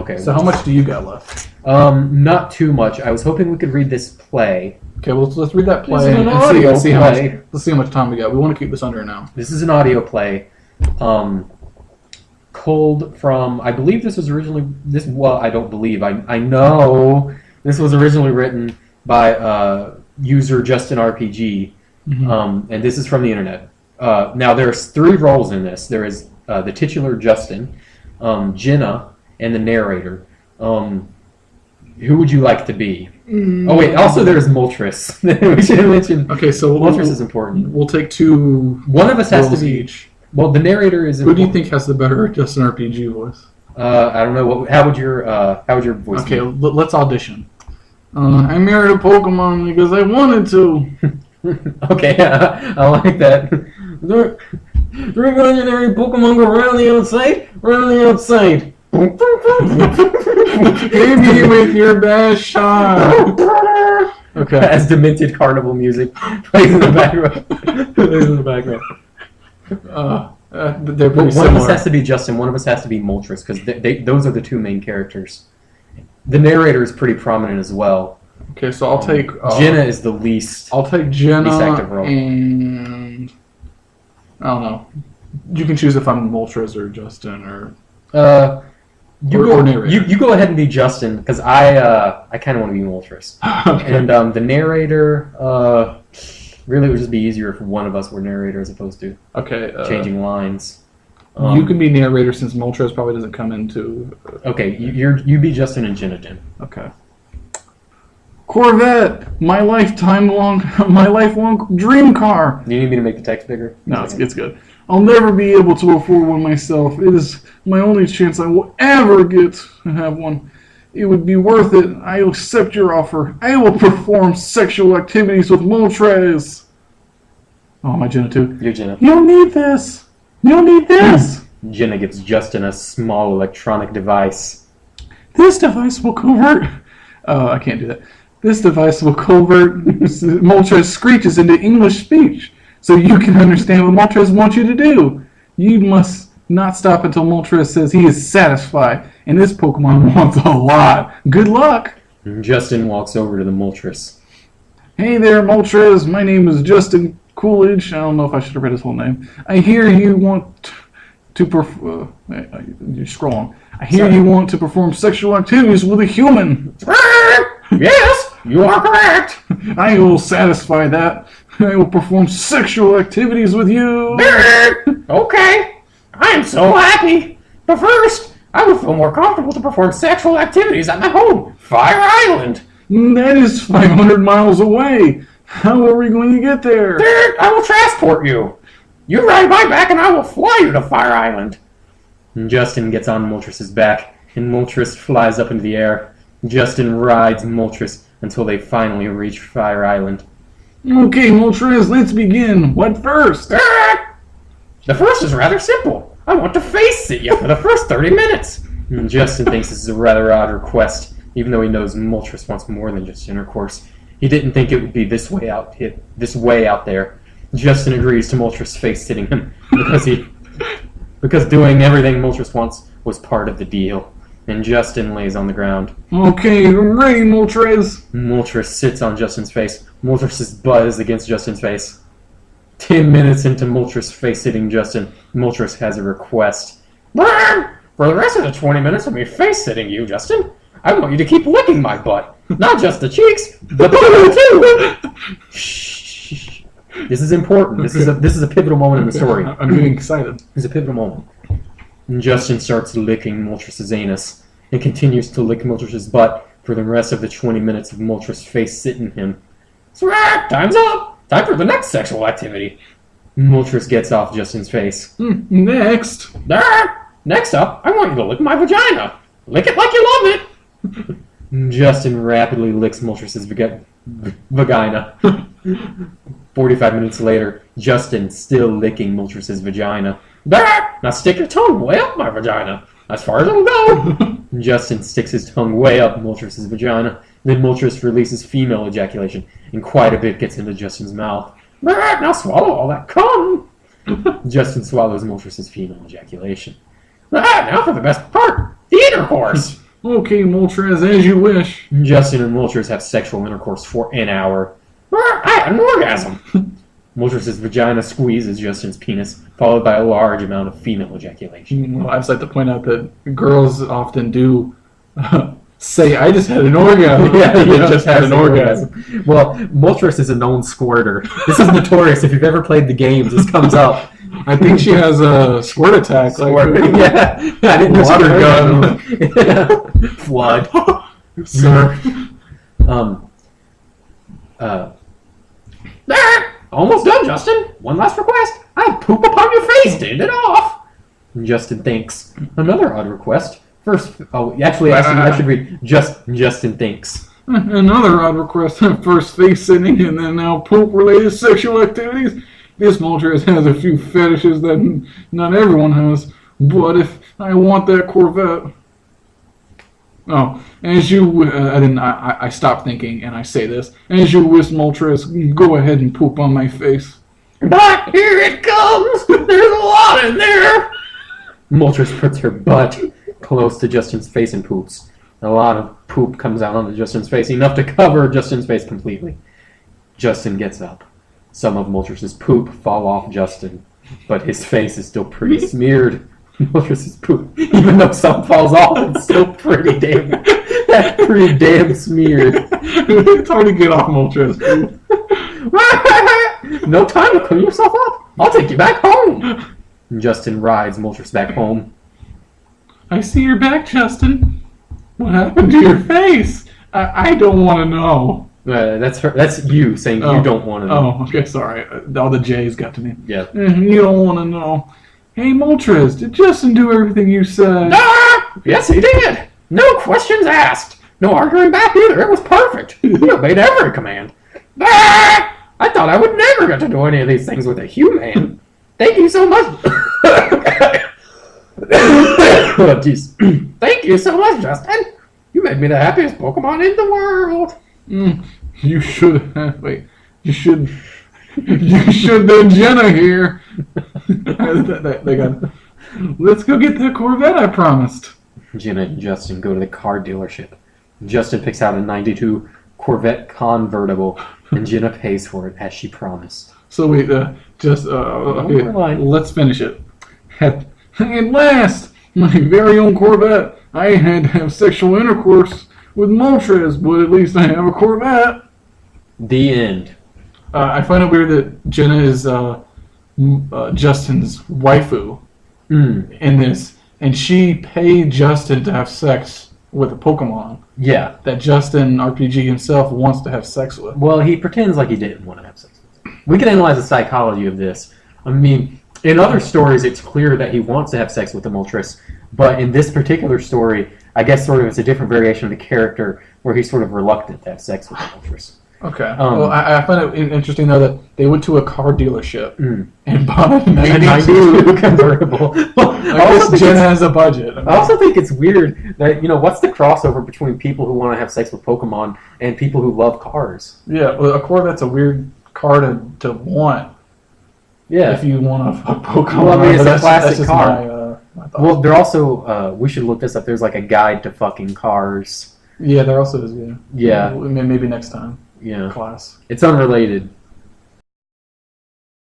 Okay. So how much do you got left? Not too much. I was hoping we could read this play. Okay, well, let's read that play and see how much time we got. We want to keep this under an hour. This is an audio play. Culled from, I believe this was originally, I don't believe, I know this was originally written by user JustinRPG, and this is from the internet. Now there's 3 roles in this. There is the titular Justin, Jenna, and the narrator. Who would you like to be? Oh wait, also there's Moltres. We should have mentioned. Okay, so Moltres is important. We'll take 2. One of us has to be each. Well, the narrator is. Who do you think has the better JustinRPG voice? I don't know. How would your voice? Okay, let's audition. I married a Pokemon because I wanted to. Okay, I like that. Three imaginary Pokemon go around the outside, around the outside. Hit me with your best shot. Okay. As demented carnival music plays in the background. They're pretty one of us similar. has to be Justin. One of us has to be Moltres because those are the 2 main characters. The narrator is pretty prominent as well. Okay, so I'll take Jenna is the least. I'll take Jenna least active role. and I don't know. You can choose if I'm Moltres or Justin or narrator. You go ahead and be Justin because I kind of want to be Moltres. Okay. And the narrator. Really, it would just be easier if one of us were narrator as opposed to changing lines. You can be narrator since Moltres probably doesn't come into. Okay, you be Justin and Jenna then. Okay. Corvette, my lifelong dream car. Do you need me to make the text bigger? No, it's good. I'll never be able to afford one myself. It is my only chance I will ever get to have one. It would be worth it. I will accept your offer. I will perform sexual activities with Moltres. Oh, am I Jenna too? You're Jenna. You don't need this. You don't need this. Jenna gives Justin a small electronic device. This device will convert... I can't do that. This device will convert Moltres screeches into English speech, so you can understand what Moltres wants you to do. You must not stop until Moltres says he is satisfied, and this Pokemon wants a lot. Good luck! Justin walks over to the Moltres. Hey there, Moltres. My name is Justin Coolidge. I don't know if I should have read his whole name. I hear you want to perform... you're scrolling. I hear you want to perform sexual activities with a human. Yes, you are correct. I will satisfy that. I will perform sexual activities with you. Okay, I am so happy. But first, I would feel more comfortable to perform sexual activities at my home, Fire Island. That is 500 miles away. How are we going to get there? I will transport you. You ride my back and I will fly you to Fire Island. And Justin gets on Moltres' back, and Moltres flies up into the air. Justin rides Moltres until they finally reach Fire Island. Okay, Moltres, let's begin. What first? The first is rather simple. I want to face sit you for the first 30 minutes. And Justin thinks this is a rather odd request, even though he knows Moltres wants more than just intercourse. He didn't think it would be this way out there. Justin agrees to Moltres face sitting him because doing everything Moltres wants was part of the deal. And Justin lays on the ground. Okay, I'm ready, Moltres. Moltres sits on Justin's face. Moltres' butt is against Justin's face. 10 minutes into Moltres face-sitting Justin, Moltres has a request. For the rest of the 20 minutes of me face-sitting you, Justin, I want you to keep licking my butt. Not just the cheeks, but the butt too. Shh. This is important. This is a pivotal moment in the story. I'm getting excited. It's a pivotal moment. And Justin starts licking Moltres' anus and continues to lick Moltres' butt for the rest of the 20 minutes of Moltres' face sitting him. So, time's up! Time for the next sexual activity. Moltres gets off Justin's face. Next. Next up, I want you to lick my vagina. Lick it like you love it. Justin rapidly licks Moltres' vagina. 45 minutes later, Justin still licking Moltres' vagina. Now stick your tongue way up my vagina, as far as it'll go. Justin sticks his tongue way up Moltres' vagina. Then Moltres releases female ejaculation, and quite a bit gets into Justin's mouth. Now swallow all that cum. Justin swallows Moltres' female ejaculation. Now for the best part, the intercourse. Okay, Moltres, as you wish. Justin and Moltres have sexual intercourse for an hour. I had an orgasm. Moltres' vagina squeezes Justin's penis, followed by a large amount of female ejaculation. Well, I'd just like to point out that girls often do say, I just had an orgasm. Yeah, they just had an orgasm. Well, Moltres is a known squirter. This is notorious. If you've ever played the games, this comes up. I think she has a squirt attack. Yeah, I didn't water gun. Flood. Sir. Almost done, Justin. One last request. I poop upon your face. Stand it off. Justin thinks. Another odd request. First, I should read. Justin thinks. Another odd request. First face sitting and then now poop-related sexual activities. This Moltres has a few fetishes that not everyone has. But if I want that Corvette... Oh, as you... I stopped thinking and I say this. As you wish, Moltres, go ahead and poop on my face. But here it comes! There's a lot in there! Moltres puts her butt close to Justin's face and poops. A lot of poop comes out onto Justin's face, enough to cover Justin's face completely. Justin gets up. Some of Moltres' poop fall off Justin, but his face is still pretty smeared. Moltres' poop, even though some falls off, it's still pretty damn smeared. It's hard to get off Moltres. No time to clean yourself up. I'll take you back home. Justin rides Moltres back home. I see you're back, Justin. What happened to your face? I don't want to know. That's you saying you don't want to know. Oh, okay, sorry. All the J's got to me. Yeah. You don't want to know. Hey, Moltres, did Justin do everything you said? Ah! Yes, he did. No questions asked. No arguing back either. It was perfect. He obeyed every command. Ah! I thought I would never get to do any of these things with a human. Thank you so much. Oh, jeez. Thank you so much, Justin. You made me the happiest Pokemon in the world. You should have. Wait. You should have Jenna here. They got. Let's go get that Corvette I promised. Jenna and Justin go to the car dealership. Justin picks out a 92 Corvette convertible, and Jenna pays for it as she promised. So wait, okay, let's finish it. At last, my very own Corvette. I had to have sexual intercourse with Moltres, but at least I have a Corvette. The end. I find it weird that Jenna is Justin's waifu in this, and she paid Justin to have sex with a Pokemon. Yeah. That JustinRPG himself wants to have sex with. Well, he pretends like he didn't want to have sex with it. We can analyze the psychology of this. I mean, in other stories, it's clear that he wants to have sex with the Moltres, but in this particular story, I guess sort of it's a different variation of the character where he's sort of reluctant to have sex with the Moltres. Okay. Well, I find it interesting, though, that they went to a car dealership and bought a 92 convertible. I guess Jen has a budget. I also think it's weird that, what's the crossover between people who want to have sex with Pokemon and people who love cars? Yeah, well, a Corvette's a weird car to want. Yeah. If you want a Pokemon. Well, I mean, it's a classic car. My thought. Well, they're also, we should look this up, there's like a guide to fucking cars. Yeah, there also is, yeah. Yeah. Maybe next time. Yeah. Class. It's unrelated.